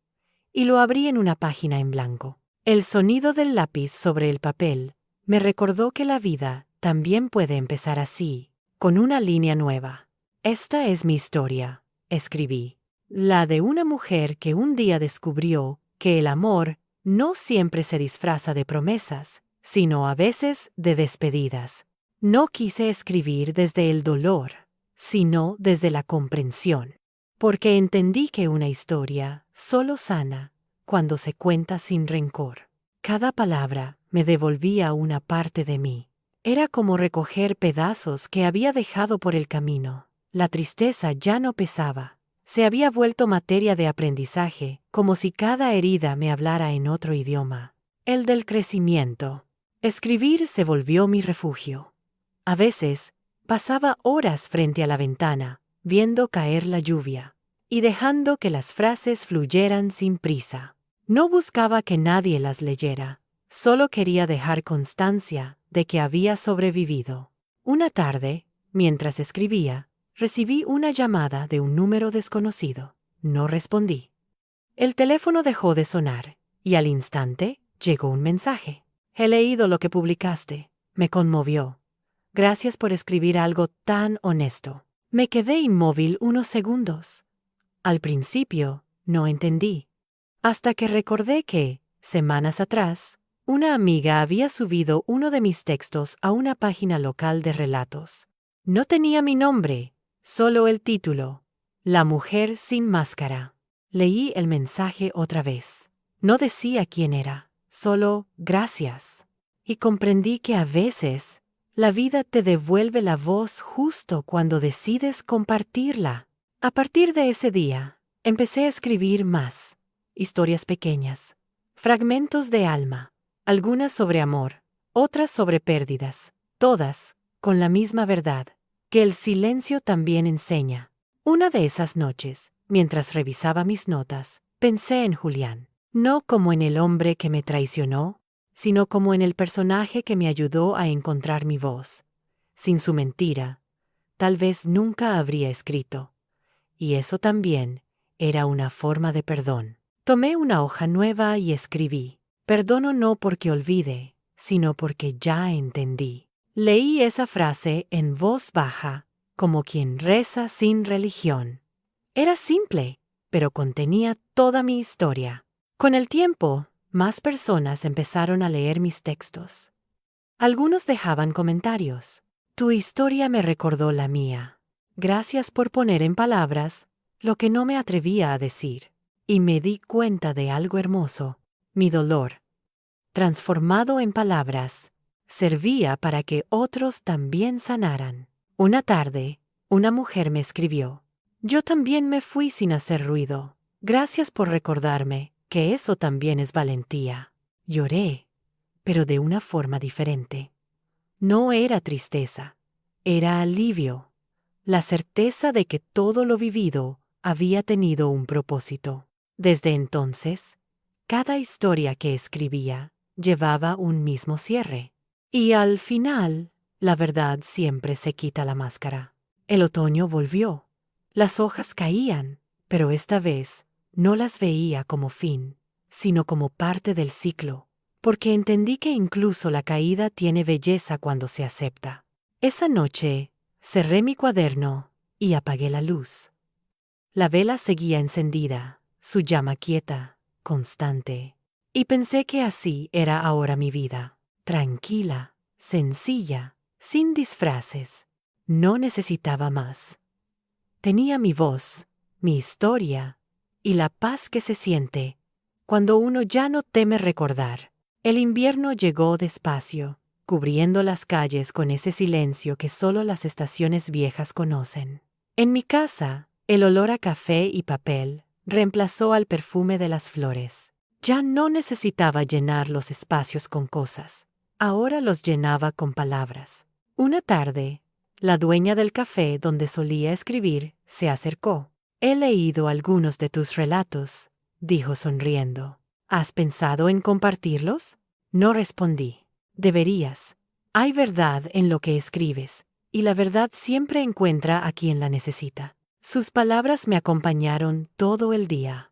y lo abrí en una página en blanco. El sonido del lápiz sobre el papel me recordó que la vida también puede empezar así, con una línea nueva. Esta es mi historia, escribí. La de una mujer que un día descubrió que el amor no siempre se disfraza de promesas, sino a veces de despedidas. No quise escribir desde el dolor, sino desde la comprensión, porque entendí que una historia solo sana cuando se cuenta sin rencor. Cada palabra me devolvía una parte de mí. Era como recoger pedazos que había dejado por el camino. La tristeza ya no pesaba. Se había vuelto materia de aprendizaje, como si cada herida me hablara en otro idioma, el del crecimiento. Escribir se volvió mi refugio. A veces, pasaba horas frente a la ventana, viendo caer la lluvia, y dejando que las frases fluyeran sin prisa. No buscaba que nadie las leyera, solo quería dejar constancia de que había sobrevivido. Una tarde, mientras escribía, recibí una llamada de un número desconocido. No respondí. El teléfono dejó de sonar, y al instante llegó un mensaje. He leído lo que publicaste. Me conmovió. Gracias por escribir algo tan honesto. Me quedé inmóvil unos segundos. Al principio, no entendí. Hasta que recordé que, semanas atrás, una amiga había subido uno de mis textos a una página local de relatos. No tenía mi nombre, solo el título, La mujer sin máscara. Leí el mensaje otra vez. No decía quién era, solo gracias. Y comprendí que a veces la vida te devuelve la voz justo cuando decides compartirla. A partir de ese día, empecé a escribir más. Historias pequeñas, fragmentos de alma, algunas sobre amor, otras sobre pérdidas, todas con la misma verdad, que el silencio también enseña. Una de esas noches, mientras revisaba mis notas, pensé en Julián, no como en el hombre que me traicionó, sino como en el personaje que me ayudó a encontrar mi voz. Sin su mentira, tal vez nunca habría escrito. Y eso también era una forma de perdón. Tomé una hoja nueva y escribí. Perdono no porque olvide, sino porque ya entendí. Leí esa frase en voz baja, como quien reza sin religión. Era simple, pero contenía toda mi historia. Con el tiempo, más personas empezaron a leer mis textos. Algunos dejaban comentarios. Tu historia me recordó la mía. Gracias por poner en palabras lo que no me atrevía a decir. Y me di cuenta de algo hermoso. Mi dolor, transformado en palabras, servía para que otros también sanaran. Una tarde, una mujer me escribió. Yo también me fui sin hacer ruido. Gracias por recordarme que eso también es valentía. Lloré, pero de una forma diferente. No era tristeza, era alivio. La certeza de que todo lo vivido había tenido un propósito. Desde entonces, cada historia que escribía llevaba un mismo cierre. Y al final, la verdad siempre se quita la máscara. El otoño volvió. Las hojas caían, pero esta vez no las veía como fin, sino como parte del ciclo, porque entendí que incluso la caída tiene belleza cuando se acepta. Esa noche, cerré mi cuaderno y apagué la luz. La vela seguía encendida, su llama quieta, constante. Y pensé que así era ahora mi vida, tranquila, sencilla, sin disfraces. No necesitaba más. Tenía mi voz, mi historia, y la paz que se siente cuando uno ya no teme recordar. El invierno llegó despacio, cubriendo las calles con ese silencio que solo las estaciones viejas conocen. En mi casa, el olor a café y papel reemplazó al perfume de las flores. Ya no necesitaba llenar los espacios con cosas. Ahora los llenaba con palabras. Una tarde, la dueña del café donde solía escribir se acercó. «He leído algunos de tus relatos», dijo sonriendo. «¿Has pensado en compartirlos?» No respondí. «Deberías. Hay verdad en lo que escribes, y la verdad siempre encuentra a quien la necesita». Sus palabras me acompañaron todo el día.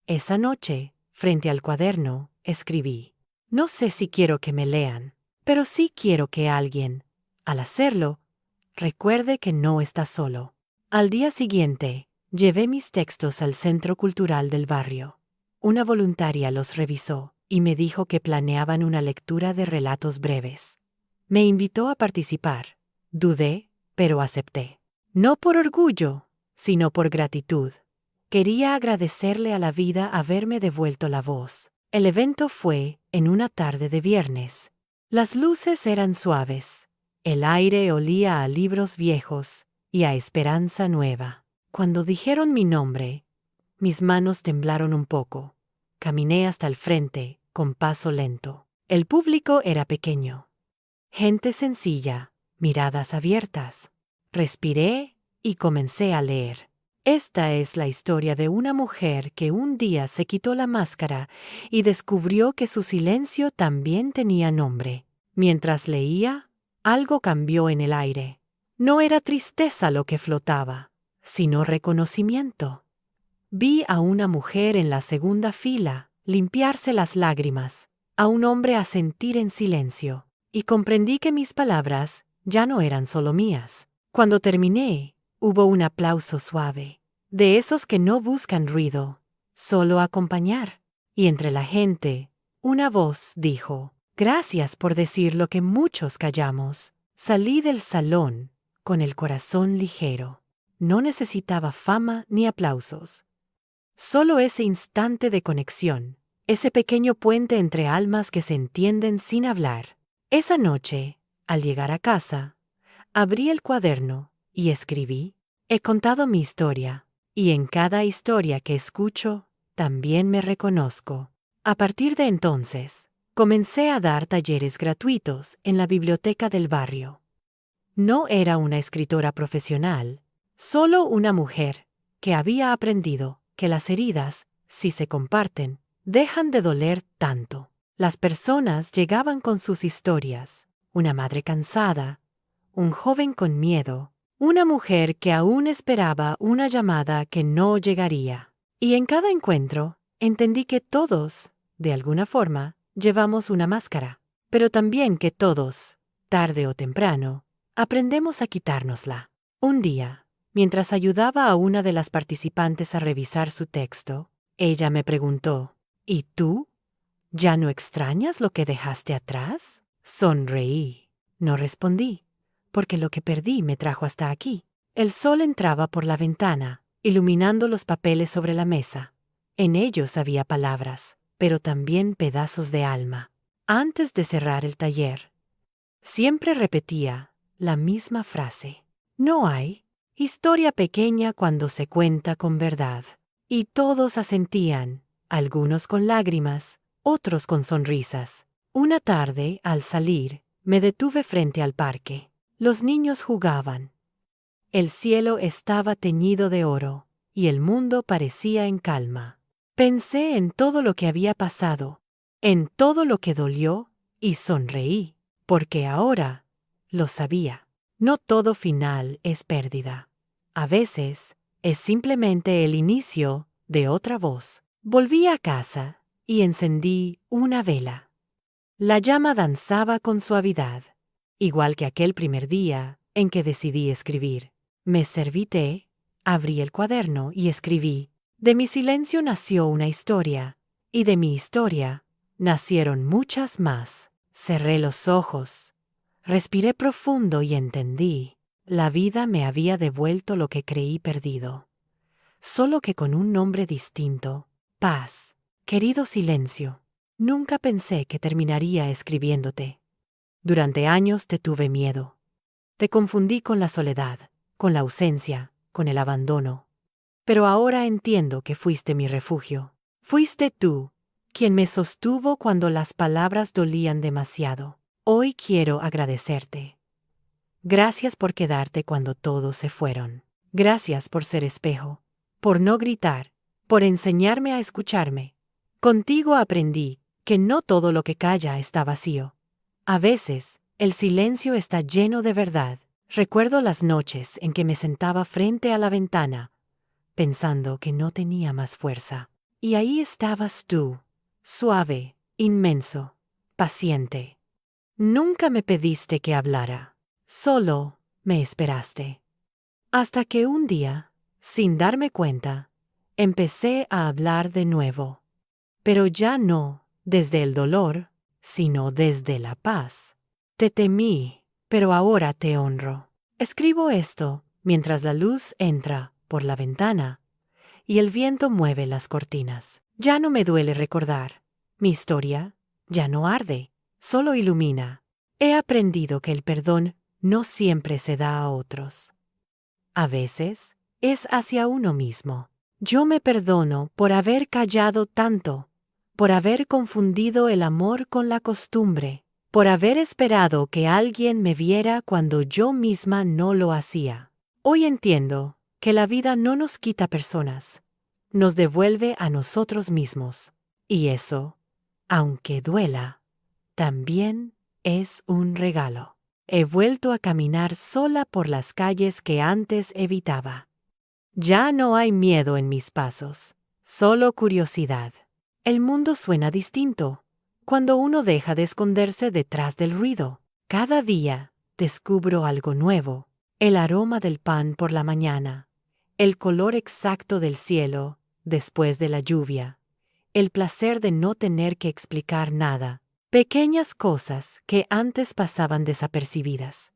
Esa noche, frente al cuaderno, escribí: «No sé si quiero que me lean, pero sí quiero que alguien, al hacerlo, recuerde que no está solo». Al día siguiente, llevé mis textos al Centro Cultural del barrio. Una voluntaria los revisó y me dijo que planeaban una lectura de relatos breves. Me invitó a participar. Dudé, pero acepté. No por orgullo, sino por gratitud. Quería agradecerle a la vida haberme devuelto la voz. El evento fue en una tarde de viernes. Las luces eran suaves. El aire olía a libros viejos y a esperanza nueva. Cuando dijeron mi nombre, mis manos temblaron un poco. Caminé hasta el frente, con paso lento. El público era pequeño. Gente sencilla, miradas abiertas. Respiré y comencé a leer. Esta es la historia de una mujer que un día se quitó la máscara y descubrió que su silencio también tenía nombre. Mientras leía, algo cambió en el aire. No era tristeza lo que flotaba, sino reconocimiento. Vi a una mujer en la segunda fila limpiarse las lágrimas, a un hombre asentir en silencio, y comprendí que mis palabras ya no eran solo mías. Cuando terminé, hubo un aplauso suave, de esos que no buscan ruido, solo acompañar. Y entre la gente, una voz dijo: «Gracias por decir lo que muchos callamos». Salí del salón con el corazón ligero. No necesitaba fama ni aplausos. Solo ese instante de conexión, ese pequeño puente entre almas que se entienden sin hablar. Esa noche, al llegar a casa, abrí el cuaderno y escribí: «He contado mi historia, y en cada historia que escucho, también me reconozco». A partir de entonces, comencé a dar talleres gratuitos en la biblioteca del barrio. No era una escritora profesional, solo una mujer que había aprendido que las heridas, si se comparten, dejan de doler tanto. Las personas llegaban con sus historias: una madre cansada, un joven con miedo, una mujer que aún esperaba una llamada que no llegaría. Y en cada encuentro entendí que todos, de alguna forma, llevamos una máscara, pero también que todos, tarde o temprano, aprendemos a quitárnosla. Un día, mientras ayudaba a una de las participantes a revisar su texto, ella me preguntó: «¿Y tú? ¿Ya no extrañas lo que dejaste atrás?» Sonreí. No respondí, porque lo que perdí me trajo hasta aquí. El sol entraba por la ventana, iluminando los papeles sobre la mesa. En ellos había palabras, pero también pedazos de alma. Antes de cerrar el taller, siempre repetía la misma frase: «No hay historia pequeña cuando se cuenta con verdad». Y todos asentían, algunos con lágrimas, otros con sonrisas. Una tarde, al salir, me detuve frente al parque. Los niños jugaban. El cielo estaba teñido de oro, y el mundo parecía en calma. Pensé en todo lo que había pasado, en todo lo que dolió, y sonreí, porque ahora lo sabía. No todo final es pérdida. A veces, es simplemente el inicio de otra voz. Volví a casa y encendí una vela. La llama danzaba con suavidad, igual que aquel primer día en que decidí escribir. Me serví té, abrí el cuaderno y escribí. De mi silencio nació una historia, y de mi historia nacieron muchas más. Cerré los ojos, respiré profundo y entendí. La vida me había devuelto lo que creí perdido, solo que con un nombre distinto: paz. Querido silencio, nunca pensé que terminaría escribiéndote. Durante años te tuve miedo. Te confundí con la soledad, con la ausencia, con el abandono. pero ahora entiendo que fuiste mi refugio. Fuiste tú, quien me sostuvo cuando las palabras dolían demasiado. Hoy quiero agradecerte. Gracias por quedarte cuando todos se fueron. Gracias por ser espejo, por no gritar, por enseñarme a escucharme. Contigo aprendí que no todo lo que calla está vacío. A veces, el silencio está lleno de verdad. Recuerdo las noches en que me sentaba frente a la ventana, pensando que no tenía más fuerza. Y ahí estabas tú, suave, inmenso, paciente. Nunca me pediste que hablara. Solo me esperaste. Hasta que un día, sin darme cuenta, empecé a hablar de nuevo. Pero ya no desde el dolor, sino desde la paz. Te temí, pero ahora te honro. Escribo esto mientras la luz entra por la ventana y el viento mueve las cortinas. Ya no me duele recordar. Mi historia ya no arde, solo ilumina. He aprendido que el perdón no siempre se da a otros. A veces, es hacia uno mismo. Yo me perdono por haber callado tanto, por haber confundido el amor con la costumbre, por haber esperado que alguien me viera cuando yo misma no lo hacía. Hoy entiendo que la vida no nos quita personas, nos devuelve a nosotros mismos. Y eso, aunque duela, también es un regalo. He vuelto a caminar sola por las calles que antes evitaba. Ya no hay miedo en mis pasos, solo curiosidad. El mundo suena distinto cuando uno deja de esconderse detrás del ruido. Cada día descubro algo nuevo: el aroma del pan por la mañana, el color exacto del cielo después de la lluvia, el placer de no tener que explicar nada. Pequeñas cosas que antes pasaban desapercibidas,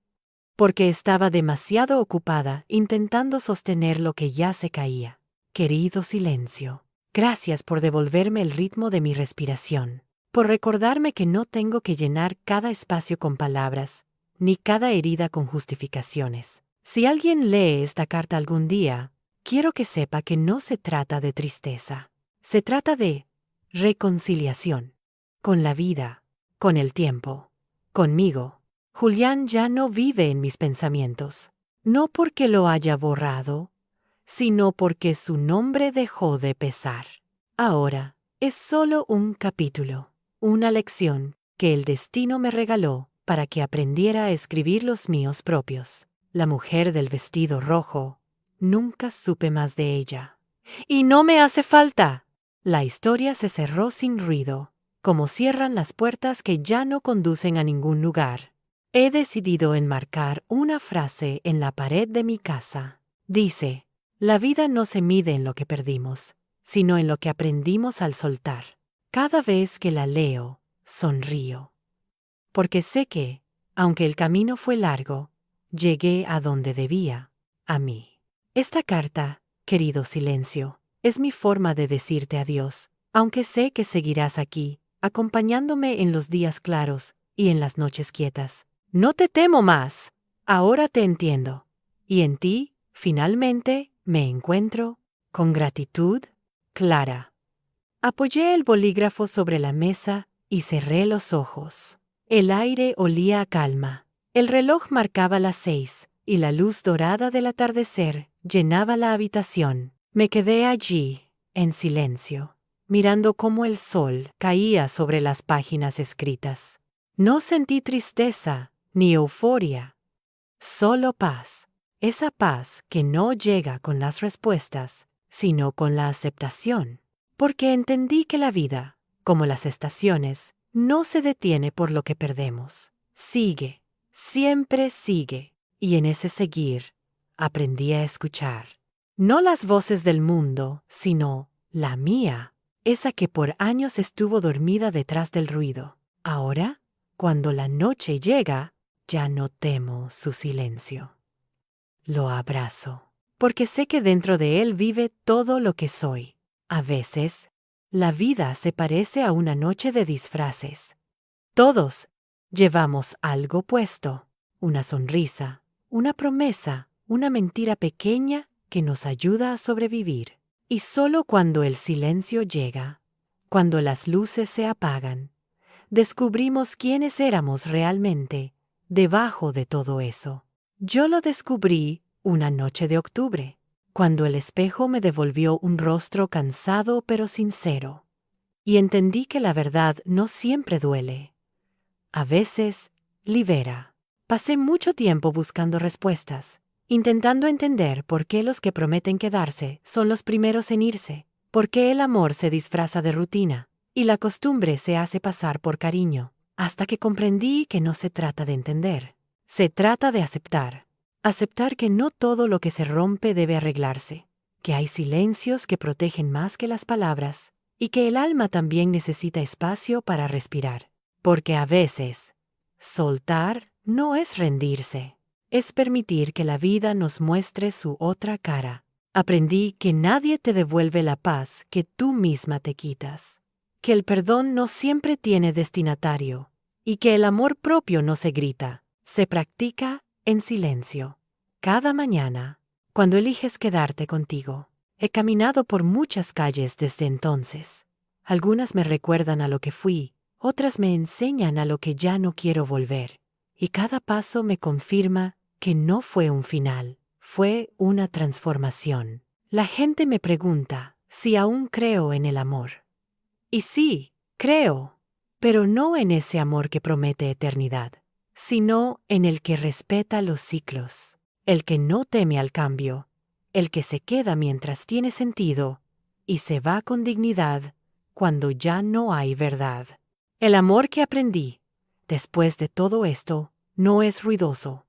porque estaba demasiado ocupada intentando sostener lo que ya se caía. Querido silencio, gracias por devolverme el ritmo de mi respiración, por recordarme que no tengo que llenar cada espacio con palabras, ni cada herida con justificaciones. Si alguien lee esta carta algún día, quiero que sepa que no se trata de tristeza, se trata de reconciliación con la vida, con el tiempo, conmigo. Julián ya no vive en mis pensamientos, no porque lo haya borrado, sino porque su nombre dejó de pesar. Ahora es solo un capítulo, una lección que el destino me regaló para que aprendiera a escribir los míos propios. La mujer del vestido rojo, nunca supe más de ella. Y no me hace falta. La historia se cerró sin ruido, como cierran las puertas que ya no conducen a ningún lugar. He decidido enmarcar una frase en la pared de mi casa. Dice: la vida no se mide en lo que perdimos, sino en lo que aprendimos al soltar. Cada vez que la leo, sonrío. Porque sé que, aunque el camino fue largo, llegué a donde debía, a mí. Esta carta, querido silencio, es mi forma de decirte adiós, aunque sé que seguirás aquí, acompañándome en los días claros y en las noches quietas. No te temo más, ahora te entiendo. Y en ti, finalmente, me encuentro, con gratitud, Clara. Apoyé el bolígrafo sobre la mesa y cerré los ojos. El aire olía a calma. El reloj marcaba las 6 y la luz dorada del atardecer llenaba la habitación. Me quedé allí, en silencio, mirando cómo el sol caía sobre las páginas escritas. No sentí tristeza ni euforia, solo paz. Esa paz que no llega con las respuestas, sino con la aceptación. Porque entendí que la vida, como las estaciones, no se detiene por lo que perdemos. Sigue, siempre sigue. Y en ese seguir, aprendí a escuchar. No las voces del mundo, sino la mía, esa que por años estuvo dormida detrás del ruido. Ahora, cuando la noche llega, ya no temo su silencio. Lo abrazo, porque sé que dentro de él vive todo lo que soy. A veces, la vida se parece a una noche de disfraces. Todos llevamos algo puesto, una sonrisa, una promesa, una mentira pequeña que nos ayuda a sobrevivir. Y solo cuando el silencio llega, cuando las luces se apagan, descubrimos quiénes éramos realmente debajo de todo eso. Yo lo descubrí una noche de octubre, cuando el espejo me devolvió un rostro cansado pero sincero. Y entendí que la verdad no siempre duele. A veces, libera. Pasé mucho tiempo buscando respuestas, intentando entender por qué los que prometen quedarse son los primeros en irse, por qué el amor se disfraza de rutina, y la costumbre se hace pasar por cariño, hasta que comprendí que no se trata de entender. Se trata de aceptar. Aceptar que no todo lo que se rompe debe arreglarse, que hay silencios que protegen más que las palabras, y que el alma también necesita espacio para respirar. Porque a veces, soltar no es rendirse, es permitir que la vida nos muestre su otra cara. Aprendí que nadie te devuelve la paz que tú misma te quitas, que el perdón no siempre tiene destinatario, y que el amor propio no se grita, se practica en silencio. Cada mañana, cuando eliges quedarte contigo, he caminado por muchas calles desde entonces. Algunas me recuerdan a lo que fui, otras me enseñan a lo que ya no quiero volver, y cada paso me confirma que no fue un final, fue una transformación. La gente me pregunta si aún creo en el amor. Y sí, creo, pero no en ese amor que promete eternidad, sino en el que respeta los ciclos, el que no teme al cambio, el que se queda mientras tiene sentido y se va con dignidad cuando ya no hay verdad. El amor que aprendí, después de todo esto, no es ruidoso.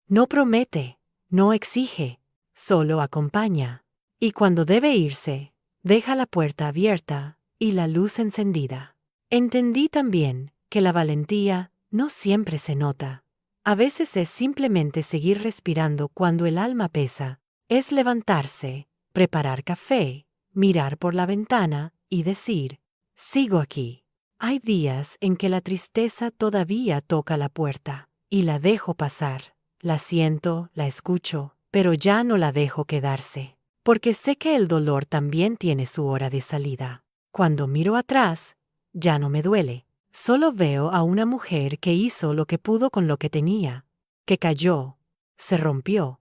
No promete, no exige, solo acompaña. Y cuando debe irse, deja la puerta abierta y la luz encendida. Entendí también que la valentía no siempre se nota. A veces es simplemente seguir respirando cuando el alma pesa, es levantarse, preparar café, mirar por la ventana y decir, sigo aquí. Hay días en que la tristeza todavía toca la puerta, y la dejo pasar. La siento, la escucho, pero ya no la dejo quedarse, porque sé que el dolor también tiene su hora de salida. Cuando miro atrás, ya no me duele. Solo veo a una mujer que hizo lo que pudo con lo que tenía, que cayó, se rompió,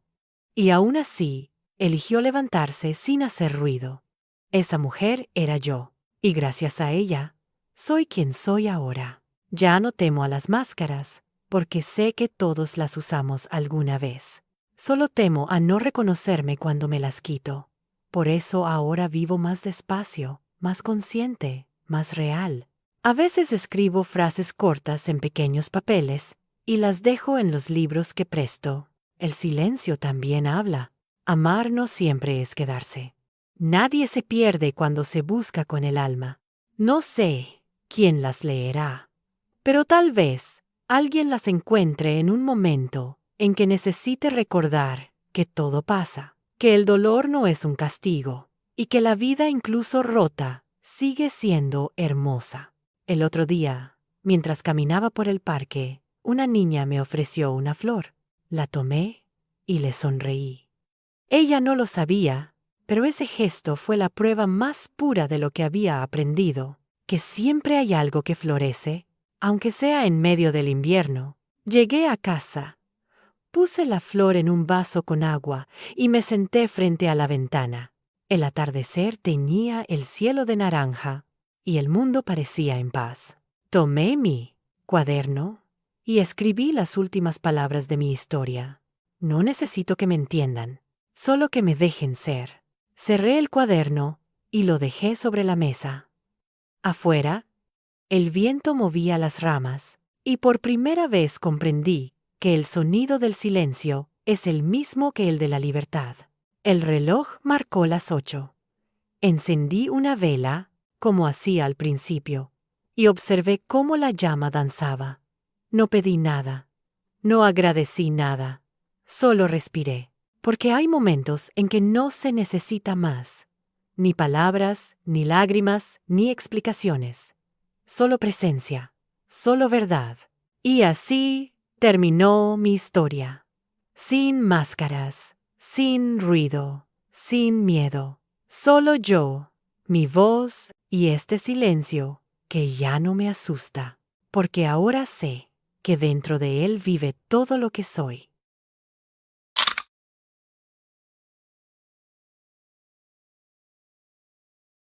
y aún así, eligió levantarse sin hacer ruido. Esa mujer era yo, y gracias a ella, soy quien soy ahora. Ya no temo a las máscaras, porque sé que todos las usamos alguna vez. Solo temo a no reconocerme cuando me las quito. Por eso ahora vivo más despacio, más consciente, más real. A veces escribo frases cortas en pequeños papeles y las dejo en los libros que presto. El silencio también habla. Amar no siempre es quedarse. Nadie se pierde cuando se busca con el alma. No sé quién las leerá, pero tal vez alguien las encuentre en un momento en que necesite recordar que todo pasa, que el dolor no es un castigo y que la vida incluso rota sigue siendo hermosa. El otro día, mientras caminaba por el parque, una niña me ofreció una flor. La tomé y le sonreí. Ella no lo sabía, pero ese gesto fue la prueba más pura de lo que había aprendido, que siempre hay algo que florece, aunque sea en medio del invierno. Llegué a casa, puse la flor en un vaso con agua y me senté frente a la ventana. El atardecer teñía el cielo de naranja y el mundo parecía en paz. Tomé mi cuaderno y escribí las últimas palabras de mi historia. No necesito que me entiendan, solo que me dejen ser. Cerré el cuaderno y lo dejé sobre la mesa. Afuera, el viento movía las ramas, y por primera vez comprendí que el sonido del silencio es el mismo que el de la libertad. El reloj marcó las 8. Encendí una vela, como hacía al principio, y observé cómo la llama danzaba. No pedí nada, no agradecí nada, solo respiré, porque hay momentos en que no se necesita más, ni palabras, ni lágrimas, ni explicaciones. Solo presencia, solo verdad. Y así terminó mi historia. Sin máscaras, sin ruido, sin miedo. Solo yo, mi voz y este silencio que ya no me asusta, porque ahora sé que dentro de él vive todo lo que soy.